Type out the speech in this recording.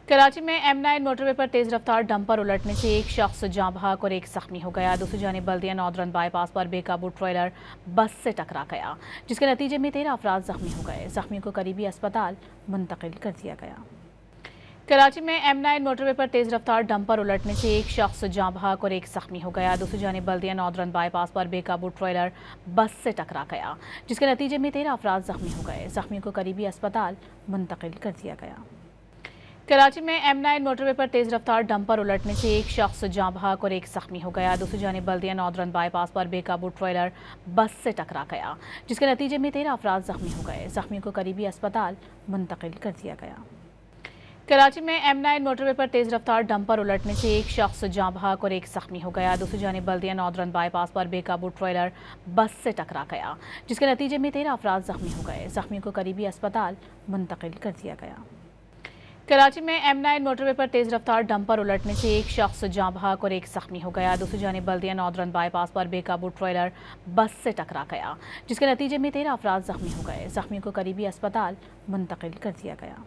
कराची में M9 motorway पर तेज रफ्तार डंपर उलटने से एक शख्स जाँ बहक और एक जख्मी हो गया। दूसरी जानिब बल्दिया नौदरन बाईपास पर बेकाबू ट्रेलर बस से टकरा गया, जिसके नतीजे में 13 अफराद जख्मी हो गए। जख्मियों को करीबी अस्पताल मुंतकिल कर दिया गया। कराची में M9 मोटरवे पर तेज रफ्तार डंपर उलटने से एक शख्स जाँ बहक और एक जख्मी हो गया। दूसरी जानिब बल्दिया नौदरन बाईपास पर बेकाबू ट्रेलर बस से टकरा गया, जिसके नतीजे में 13 अफराद जख्मी हो गए। जख्मियों को करीबी अस्पताल मुंतकिल कर दिया गया। कराची में M9 मोटरवे पर तेज रफ्तार डंपर उलटने से एक शख्स जाँ बहक और एक जख्मी हो गया। दूसरी जानिब बल्दिया नौदरन बाईपास पर बेकाबू ट्रेलर बस से टकरा गया, जिसके नतीजे में 13 अफराद जख्मी हो गए। जख्मियों को करीबी अस्पताल मुंतकिल कर दिया गया। कराची में M9 मोटरवे पर तेज रफ्तार डंपर उलटने से एक शख्स जाँ बहक और एक जख्मी हो गया। दूसरी जानिब बल्दिया नौदरन बाईपास पर बेकाबू ट्रेलर बस से टकरा गया, जिसके नतीजे में 13 अफराद जख्मी हो गए। जख्मियों को करीबी अस्पताल मुंतकिल कर दिया गया। कराची में M9 मोटरवे पर तेज रफ्तार डंपर उलटने से एक शख्स जाँ बहक और एक जख्मी हो गया। दूसरी जानिब बल्दिया नौदरन बाईपास पर बेकाबू ट्रेलर बस से टकरा गया, जिसके नतीजे में 13 अफराद जख्मी हो गए। जख्मियों को करीबी अस्पताल मुंतकिल कर दिया गया।